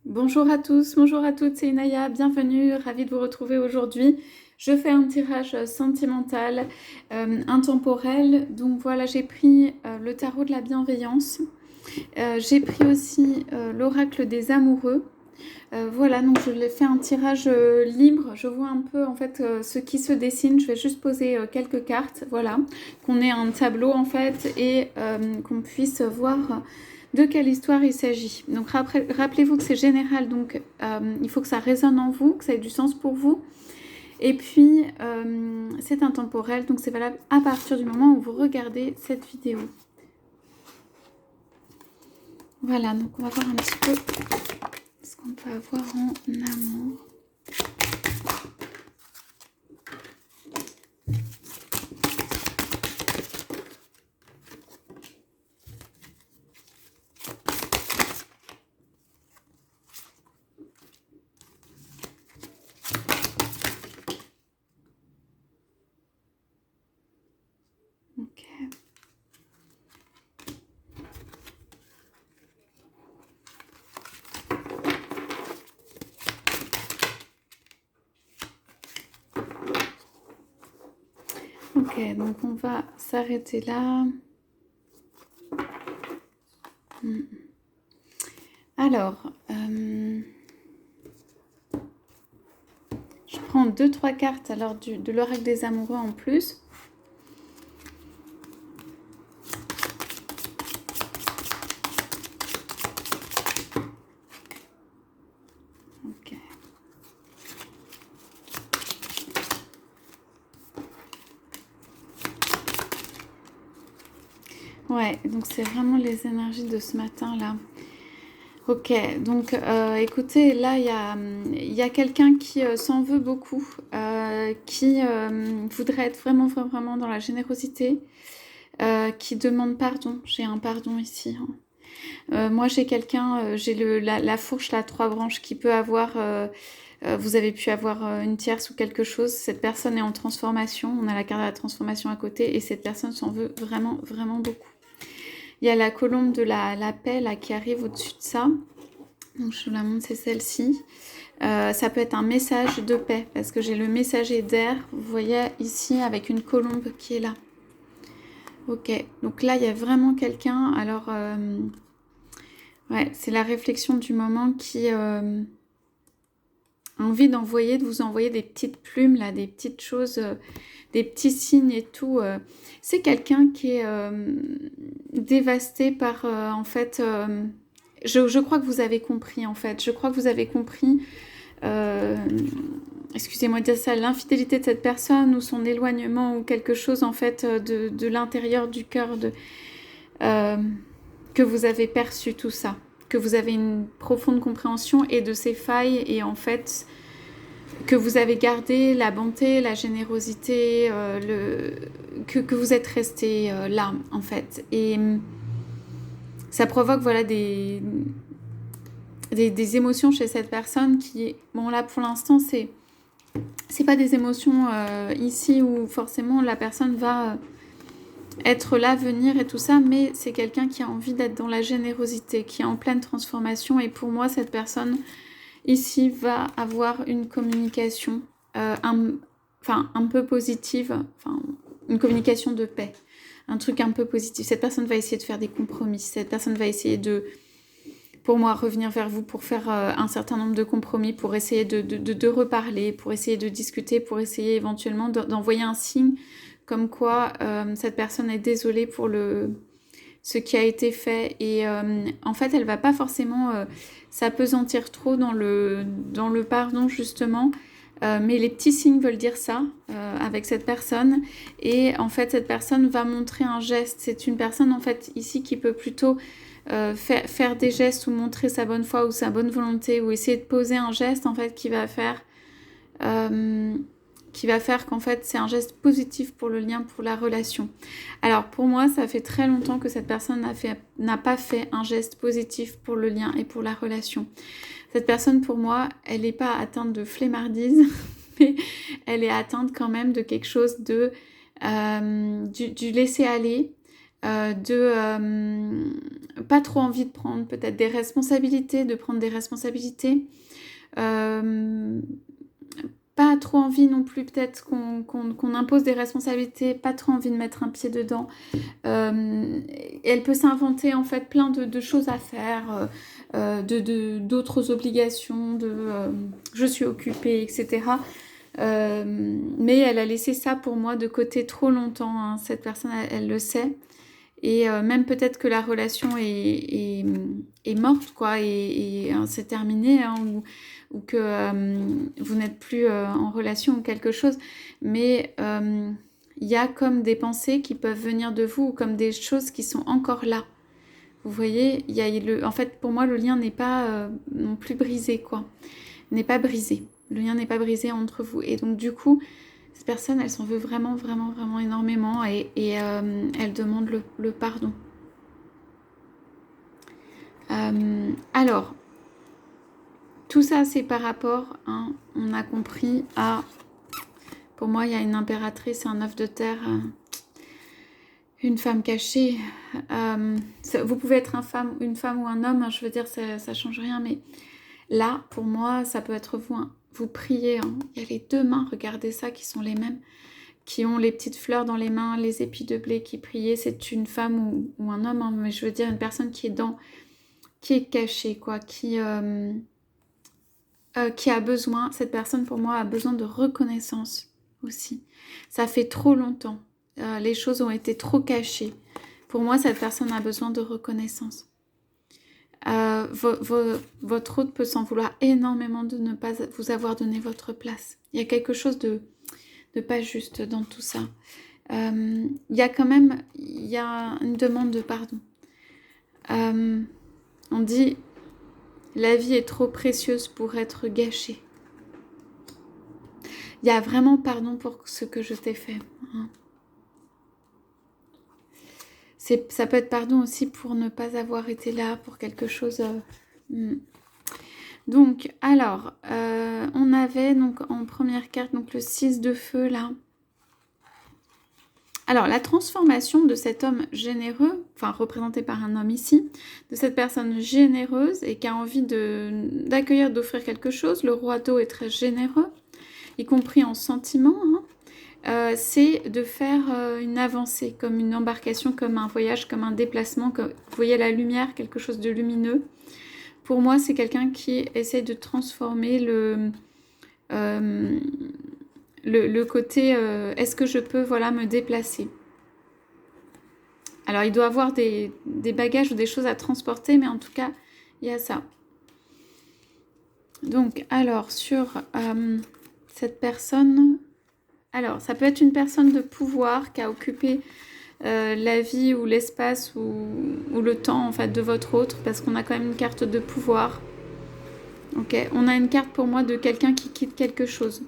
Bonjour à tous, bonjour à toutes, c'est Inaya, bienvenue, ravie de vous retrouver aujourd'hui. Je fais un tirage sentimental, intemporel. Donc voilà, j'ai pris le tarot de la bienveillance. J'ai pris aussi l'oracle des amoureux. Voilà, donc je l'ai fait un tirage libre. Je vois un peu en fait ce qui se dessine. Je vais juste poser quelques cartes, voilà, qu'on ait un tableau en fait et qu'on puisse voir de quelle histoire il s'agit. Donc rappelez-vous que c'est général, donc il faut que ça résonne en vous, que ça ait du sens pour vous. Et puis c'est intemporel, donc c'est valable à partir du moment où vous regardez cette vidéo. Voilà, donc on va voir un petit peu ce qu'on peut avoir en amour. Ok. Ok, donc on va s'arrêter là. Alors, je prends 2-3 cartes alors de l'oracle des amoureux en plus. Ok. Ouais, donc c'est vraiment les énergies de ce matin-là. Ok, donc écoutez, là, il y a quelqu'un qui s'en veut beaucoup, qui voudrait être vraiment, vraiment dans la générosité, qui demande pardon. J'ai un pardon ici. Moi, j'ai quelqu'un, j'ai la fourche, là, 3 branches, qui peut avoir... vous avez pu avoir une tierce ou quelque chose. Cette personne est en transformation. On a la carte de la transformation à côté et cette personne s'en veut vraiment, vraiment beaucoup. Il y a la colombe de la paix là, qui arrive au-dessus de ça. Donc je vous la montre, c'est celle-ci. Ça peut être un message de paix parce que j'ai le messager d'air. Vous voyez ici avec une colombe qui est là. Ok, donc là il y a vraiment quelqu'un. Alors, ouais, c'est la réflexion du moment qui a envie de vous envoyer des petites plumes là, des petites choses, des petits signes et tout. C'est quelqu'un qui est dévasté par en fait. Je crois que vous avez compris en fait. Je crois que vous avez compris. Excusez-moi de dire ça, l'infidélité de cette personne ou son éloignement ou quelque chose en fait de l'intérieur du cœur que vous avez perçu tout ça, que vous avez une profonde compréhension et de ses failles et en fait que vous avez gardé la bonté, la générosité, que vous êtes resté là en fait et ça provoque voilà des émotions chez cette personne qui, bon là pour l'instant c'est pas des émotions ici où forcément la personne va être là, venir et tout ça, mais c'est quelqu'un qui a envie d'être dans la générosité, qui est en pleine transformation et pour moi cette personne ici va avoir une communication un peu positive, une communication de paix, un truc un peu positif. Cette personne va essayer de faire des compromis, cette personne va essayer de pour moi, revenir vers vous pour faire un certain nombre de compromis, pour essayer de reparler, pour essayer de discuter, pour essayer éventuellement d'envoyer un signe comme quoi cette personne est désolée pour ce qui a été fait. Et en fait, elle va pas forcément s'apesantir trop dans le pardon, justement. Mais les petits signes veulent dire ça avec cette personne. Et en fait, cette personne va montrer un geste. C'est une personne, en fait, ici qui peut plutôt faire des gestes ou montrer sa bonne foi ou sa bonne volonté ou essayer de poser un geste en fait qui va faire qu'en fait c'est un geste positif pour le lien, pour la relation. Alors pour moi ça fait très longtemps que cette personne n'a pas fait un geste positif pour le lien et pour la relation. Cette personne pour moi elle n'est pas atteinte de flemmardise mais elle est atteinte quand même de quelque chose de du laisser aller. pas trop envie de prendre peut-être des responsabilités, de prendre des responsabilités. Pas trop envie non plus peut-être qu'on impose des responsabilités, pas trop envie de mettre un pied dedans. Elle peut s'inventer en fait plein de choses à faire, d'autres obligations, je suis occupée, etc. Mais elle a laissé ça pour moi de côté trop longtemps, hein. Cette personne, elle le sait. Et même peut-être que la relation est morte, quoi, et c'est terminé, hein, ou que vous n'êtes plus en relation ou quelque chose. Mais il y a comme des pensées qui peuvent venir de vous, ou comme des choses qui sont encore là. Vous voyez, en fait, pour moi, le lien n'est pas non plus brisé, quoi. N'est pas brisé. Le lien n'est pas brisé entre vous. Et donc, du coup, cette personne, elle s'en veut vraiment, vraiment, vraiment énormément et elle demande le pardon. Alors, tout ça, c'est par rapport, hein, on a compris, à... Pour moi, il y a une impératrice et un œuf de terre, une femme cachée. Vous pouvez être une femme ou un homme, hein, je veux dire, ça change rien, mais là, pour moi, ça peut être vous. Hein. Vous priez, hein. Il y a les deux mains, regardez ça, qui sont les mêmes, qui ont les petites fleurs dans les mains, les épis de blé qui priaient. C'est une femme ou un homme, hein, mais je veux dire une personne qui est cachée, quoi, qui a besoin, cette personne pour moi a besoin de reconnaissance aussi. Ça fait trop longtemps, les choses ont été trop cachées. Pour moi, cette personne a besoin de reconnaissance. Votre hôte peut s'en vouloir énormément de ne pas vous avoir donné votre place. Il y a quelque chose de pas juste dans tout ça. Il y a une demande de pardon. On dit la vie est trop précieuse pour être gâchée. Il y a vraiment pardon pour ce que je t'ai fait. Hein. Ça peut être pardon aussi pour ne pas avoir été là pour quelque chose. Donc, alors, on avait donc en première carte donc le 6 de feu là. Alors, la transformation de cet homme généreux, enfin représenté par un homme ici, de cette personne généreuse et qui a envie d'accueillir, d'offrir quelque chose. Le roi d'eau est très généreux, y compris en sentiment. Hein. C'est de faire une avancée, comme une embarcation, comme un voyage, comme un déplacement. Comme, vous voyez la lumière, quelque chose de lumineux. Pour moi, c'est quelqu'un qui essaie de transformer le côté est-ce que je peux me déplacer. Alors il doit avoir des bagages ou des choses à transporter, mais en tout cas il y a ça. Donc alors sur cette personne, alors ça peut être une personne de pouvoir qui a occupé la vie ou l'espace ou le temps en fait de votre autre, parce qu'on a quand même une carte de pouvoir. Ok, on a une carte pour moi de quelqu'un qui quitte quelque chose.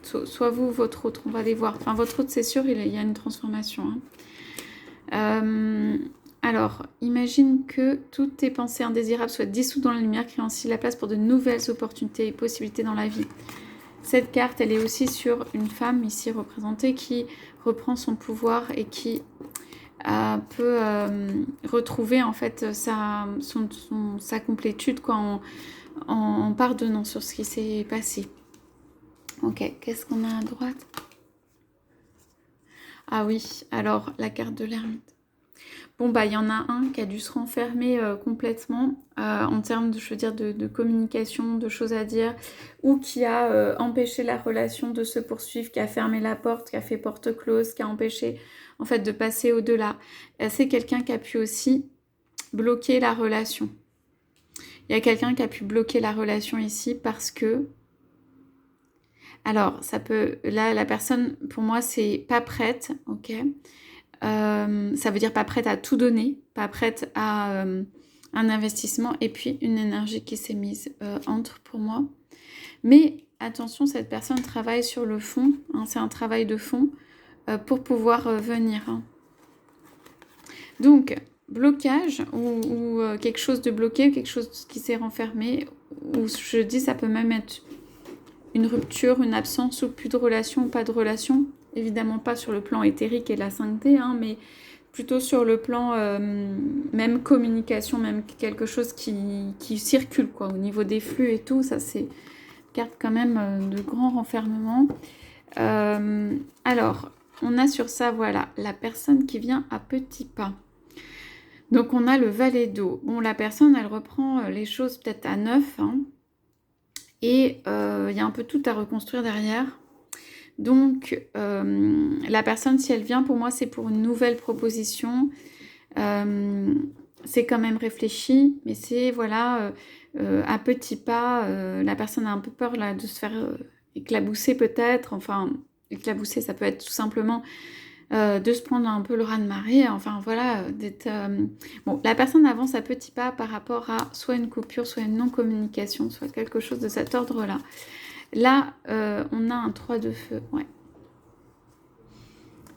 Soit vous ou votre autre, on va les voir. Enfin, votre autre, c'est sûr, il y a une transformation. Hein. Alors, imagine que toutes tes pensées indésirables soient dissoutes dans la lumière, créant ainsi la place pour de nouvelles opportunités et possibilités dans la vie. Cette carte, elle est aussi sur une femme ici représentée qui reprend son pouvoir et qui peut retrouver en fait sa complétude quoi, en pardonnant sur ce qui s'est passé. Ok, qu'est-ce qu'on a à droite? Ah oui, alors la carte de l'ermite. Bon, bah il y en a un qui a dû se renfermer complètement en termes de communication, de choses à dire, ou qui a empêché la relation de se poursuivre, qui a fermé la porte, qui a fait porte close, qui a empêché en fait de passer au-delà. C'est quelqu'un qui a pu aussi bloquer la relation. Il y a quelqu'un qui a pu bloquer la relation ici parce que... Alors, ça peut... Là, la personne, pour moi, c'est pas prête, ok. Ça veut dire pas prête à tout donner, pas prête à un investissement, et puis une énergie qui s'est mise entre, pour moi. Mais attention, cette personne travaille sur le fond, hein, c'est un travail de fond pour pouvoir venir. Hein. Donc, blocage ou quelque chose de bloqué, quelque chose qui s'est renfermé, ou je dis ça peut même être une rupture, une absence ou plus de relation ou pas de relation, évidemment pas sur le plan éthérique et la 5D, hein, mais plutôt sur le plan même communication, même quelque chose qui circule, quoi, au niveau des flux et tout. Ça, c'est carte quand même de grand renfermement. Alors, on a sur ça, voilà, la personne qui vient à petits pas. Donc, on a le valet d'eau. Bon, la personne, elle reprend les choses peut-être à neuf, hein, et il y a un peu tout à reconstruire derrière. Donc, la personne, si elle vient, pour moi, c'est pour une nouvelle proposition. C'est quand même réfléchi, mais c'est, voilà, à petits pas. La personne a un peu peur, là, de se faire éclabousser, peut-être. Enfin, éclabousser, ça peut être tout simplement de se prendre un peu le raz-de-marée. Enfin, voilà, d'être... Bon, la personne avance à petits pas par rapport à soit une coupure, soit une non-communication, soit quelque chose de cet ordre-là. Là, on a un 3 de feu, ouais.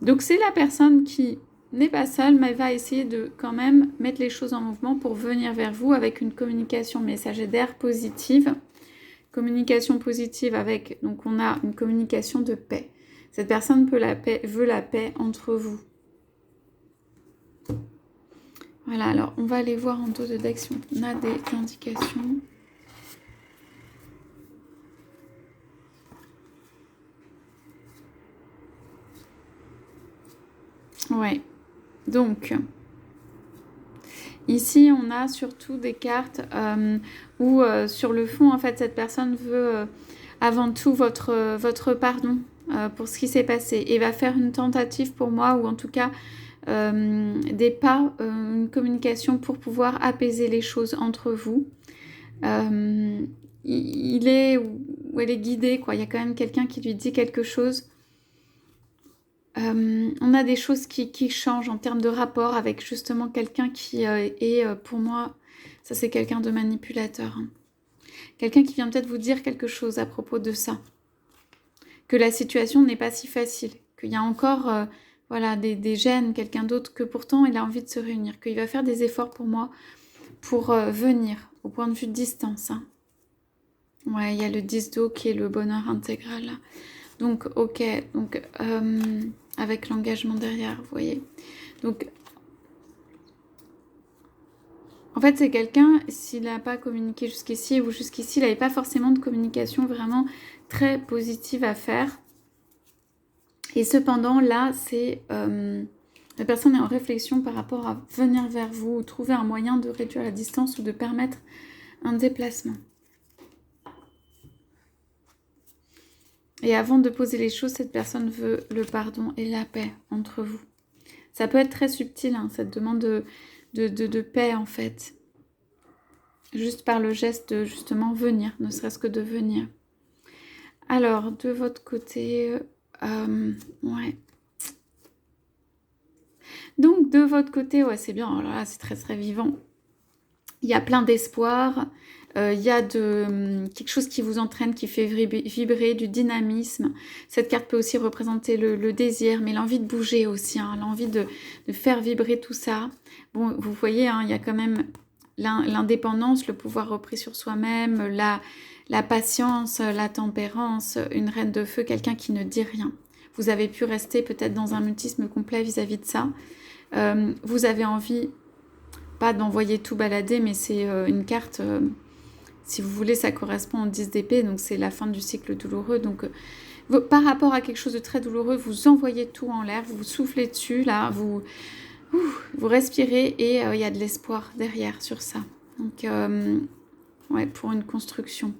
Donc, c'est la personne qui n'est pas seule, mais va essayer de quand même mettre les choses en mouvement pour venir vers vous avec une communication messagère positive. Communication positive avec, donc on a une communication de paix. Cette personne veut la paix entre vous. Voilà, alors on va aller voir en dos de deck si on a des indications. Ouais, donc ici on a surtout des cartes où sur le fond en fait cette personne veut avant tout votre pardon pour ce qui s'est passé et va faire une tentative pour moi ou en tout cas des pas, une communication pour pouvoir apaiser les choses entre vous. Il est ou elle est guidée, quoi. Il y a quand même quelqu'un qui lui dit quelque chose. On a des choses qui changent en termes de rapport avec justement quelqu'un qui est, pour moi, ça c'est quelqu'un de manipulateur. Hein. Quelqu'un qui vient peut-être vous dire quelque chose à propos de ça. Que la situation n'est pas si facile. Qu'il y a encore voilà, des gènes, quelqu'un d'autre, que pourtant il a envie de se réunir. Qu'il va faire des efforts pour moi pour venir au point de vue de distance. Hein. Ouais, il y a le 10 d'eau qui est le bonheur intégral. Là. Donc, ok. Donc, avec l'engagement derrière, vous voyez. Donc, en fait, c'est quelqu'un, s'il n'a pas communiqué jusqu'ici ou jusqu'ici, il n'avait pas forcément de communication vraiment très positive à faire. Et cependant, là, c'est... la personne est en réflexion par rapport à venir vers vous, ou trouver un moyen de réduire la distance ou de permettre un déplacement. Et avant de poser les choses, cette personne veut le pardon et la paix entre vous. Ça peut être très subtil, hein, cette demande de paix, en fait. Juste par le geste de, justement, venir, ne serait-ce que de venir. Alors, de votre côté... ouais. Donc, de votre côté, ouais, c'est bien. Alors là, c'est très, très vivant. Il y a plein d'espoir. Il y a quelque chose qui vous entraîne, qui fait vibrer, du dynamisme. Cette carte peut aussi représenter le désir, mais l'envie de bouger aussi, hein, l'envie de faire vibrer tout ça. Bon, vous voyez, hein, il y a quand même l'indépendance, le pouvoir repris sur soi-même, la patience, la tempérance, une reine de feu, quelqu'un qui ne dit rien. Vous avez pu rester peut-être dans un mutisme complet vis-à-vis de ça. Vous avez envie, pas d'envoyer tout balader, mais c'est une carte... si vous voulez, ça correspond au 10 d'épée, donc c'est la fin du cycle douloureux. Donc, par rapport à quelque chose de très douloureux, vous envoyez tout en l'air, vous soufflez dessus, là, vous respirez et il y a de l'espoir derrière sur ça. Donc, ouais, pour une construction.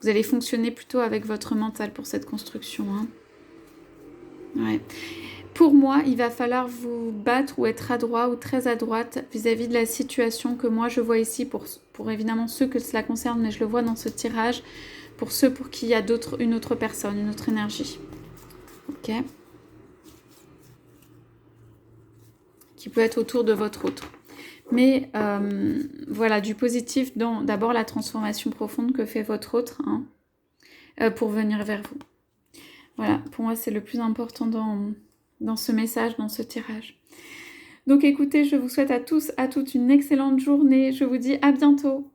Vous allez fonctionner plutôt avec votre mental pour cette construction. Hein. Ouais. Pour moi, il va falloir vous battre ou être adroit ou très à droite vis-à-vis de la situation que moi je vois ici pour évidemment ceux que cela concerne, mais je le vois dans ce tirage, pour ceux pour qui il y a une autre personne, une autre énergie. Ok. Qui peut être autour de votre autre. Mais voilà, du positif dans d'abord la transformation profonde que fait votre autre hein, pour venir vers vous. Voilà, pour moi c'est le plus important dans ce message, dans ce tirage. Donc écoutez, je vous souhaite à tous, à toutes une excellente journée. Je vous dis à bientôt.